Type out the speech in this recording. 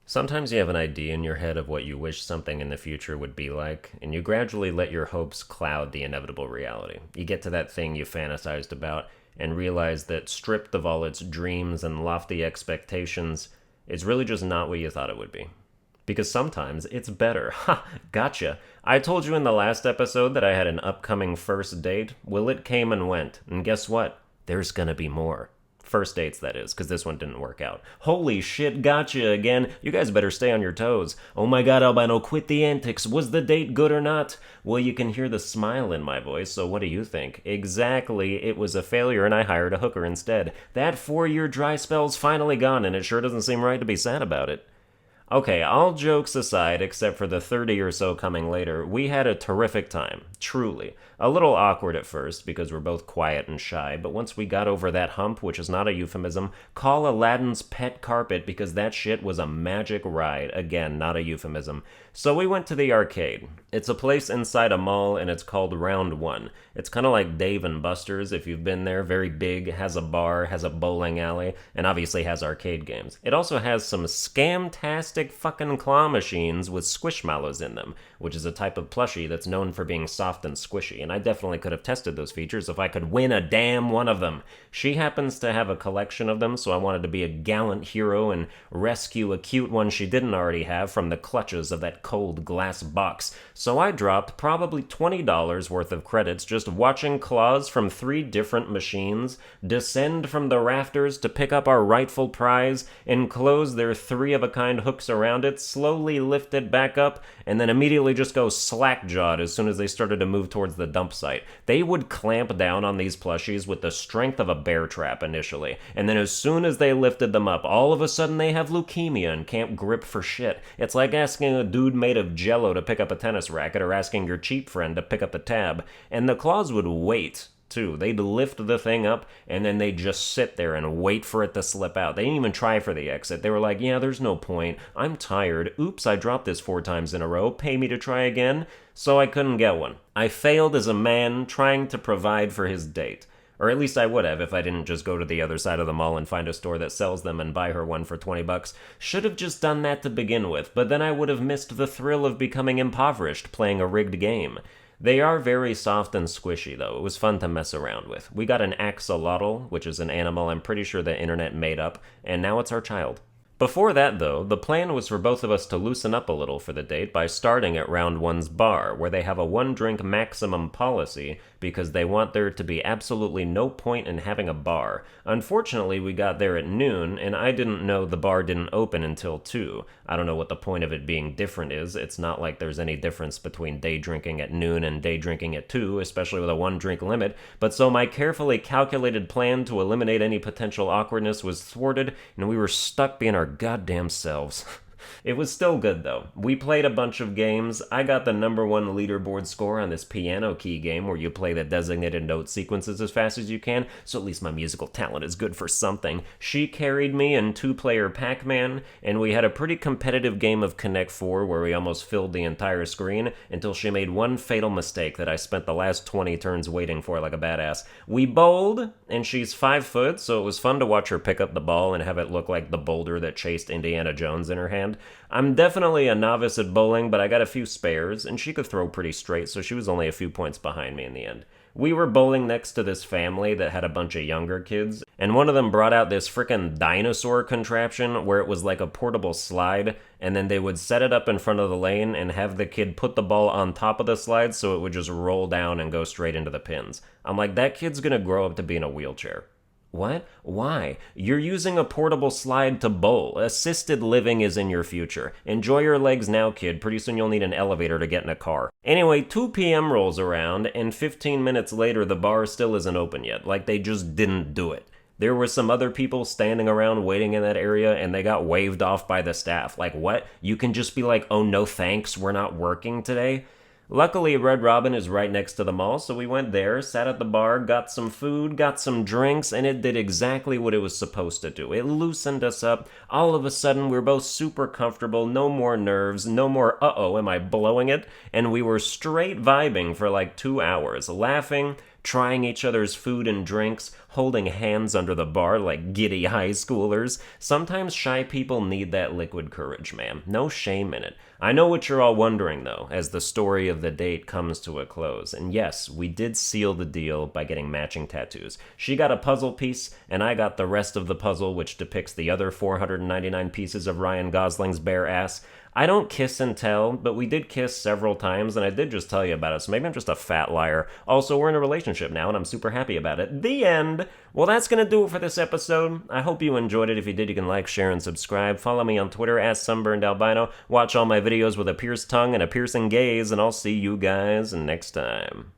Sometimes you have an idea in your head of what you wish something in the future would be like, and you gradually let your hopes cloud the inevitable reality. You get to that thing you fantasized about and realize that, stripped of all its dreams and lofty expectations, it's really just not what you thought it would be. Because sometimes it's better. Ha! Gotcha. I told you in the last episode that I had an upcoming first date. Well, it came and went. And guess what? There's gonna be more. First dates, that is, because this one didn't work out. Holy shit, gotcha again. You guys better stay on your toes. Oh my god, Albino, quit the antics. Was the date good or not? Well, you can hear the smile in my voice, so what do you think? Exactly, it was a failure and I hired a hooker instead. That 4-year dry spell's finally gone, and it sure doesn't seem right to be sad about it. Okay, all jokes aside, except for the 30 or so coming later, we had a terrific time, truly. A little awkward at first, because we're both quiet and shy, but once we got over that hump, which is not a euphemism, call Aladdin's pet carpet, because that shit was a magic ride. Again, not a euphemism. So we went to the arcade. It's a place inside a mall, and it's called Round One. It's kind of like Dave and Buster's, if you've been there. Very big, has a bar, has a bowling alley, and obviously has arcade games. It also has some scamtastic fucking claw machines with squishmallows in them, which is a type of plushie that's known for being soft and squishy, and I definitely could have tested those features if I could win a damn one of them. She happens to have a collection of them, so I wanted to be a gallant hero and rescue a cute one she didn't already have from the clutches of that cold glass box. So I dropped probably $20 worth of credits just watching claws from 3 different machines descend from the rafters to pick up our rightful prize, enclose their 3-of-a-kind hooks around it, slowly lift it back up, and then immediately just go slack-jawed as soon as they started to move towards the dump site. They would clamp down on these plushies with the strength of a bear trap initially, and then as soon as they lifted them up, all of a sudden they have leukemia and can't grip for shit. It's like asking a dude made of jello to pick up a tennis racket or asking your cheap friend to pick up a tab. And the claws would wait too. They'd lift the thing up, and then they'd just sit there and wait for it to slip out. They didn't even try for the exit. They were like, yeah, there's no point. I'm tired. Oops, I dropped this 4 times in a row. Pay me to try again. So I couldn't get one. I failed as a man trying to provide for his date. Or at least I would have if I didn't just go to the other side of the mall and find a store that sells them and buy her one for 20 bucks. Should have just done that to begin with, but then I would have missed the thrill of becoming impoverished playing a rigged game. They are very soft and squishy, though. It was fun to mess around with. We got an axolotl, which is an animal I'm pretty sure the internet made up, and now it's our child. Before that, though, the plan was for both of us to loosen up a little for the date by starting at Round One's bar, where they have a 1-drink maximum policy because they want there to be absolutely no point in having a bar. Unfortunately, we got there at noon, and I didn't know the bar didn't open until 2. I don't know what the point of it being different is. It's not like there's any difference between day drinking at noon and day drinking at 2, especially with a 1-drink limit, but so my carefully calculated plan to eliminate any potential awkwardness was thwarted, and we were stuck being our goddamn selves. It was still good, though. We played a bunch of games. I got the #1 leaderboard score on this piano key game where you play the designated note sequences as fast as you can, so at least my musical talent is good for something. She carried me in 2-player Pac-Man, and we had a pretty competitive game of Connect 4 where we almost filled the entire screen until she made one fatal mistake that I spent the last 20 turns waiting for like a badass. We bowled, and she's 5 foot, so it was fun to watch her pick up the ball and have it look like the boulder that chased Indiana Jones in her hand. I'm definitely a novice at bowling, but I got a few spares, and she could throw pretty straight, so she was only a few points behind me in the end. We were bowling next to this family that had a bunch of younger kids, and one of them brought out this frickin' dinosaur contraption where it was like a portable slide, and then they would set it up in front of the lane and have the kid put the ball on top of the slide so it would just roll down and go straight into the pins. I'm like, that kid's gonna grow up to be in a wheelchair. What? Why? You're using a portable slide to bowl. Assisted living is in your future. Enjoy your legs now, kid. Pretty soon you'll need an elevator to get in a car. Anyway, 2 p.m. rolls around, and 15 minutes later the bar still isn't open yet. Like they just didn't do it. There were some other people standing around waiting in that area, and they got waved off by the staff. Like, what? You can just be like, oh no thanks, we're not working today? Luckily, Red Robin is right next to the mall, so we went there, sat at the bar, got some food, got some drinks, and it did exactly what it was supposed to do. It loosened us up. All of a sudden, we were both super comfortable, no more nerves, no more, uh-oh, am I blowing it? And we were straight vibing for like 2 hours, laughing, trying each other's food and drinks, holding hands under the bar like giddy high schoolers. Sometimes shy people need that liquid courage, man. No shame in it. I know what you're all wondering, though, as the story of the date comes to a close. And yes, we did seal the deal by getting matching tattoos. She got a puzzle piece, and I got the rest of the puzzle, which depicts the other 499 pieces of Ryan Gosling's bare ass. I don't kiss and tell, but we did kiss several times, and I did just tell you about it, so maybe I'm just a fat liar. Also, we're in a relationship now, and I'm super happy about it. The end! Well, that's gonna do it for this episode. I hope you enjoyed it. If you did, you can like, share, and subscribe. Follow me on Twitter, @Sunburned Albino. Watch all my videos with a pierced tongue and a piercing gaze, and I'll see you guys next time.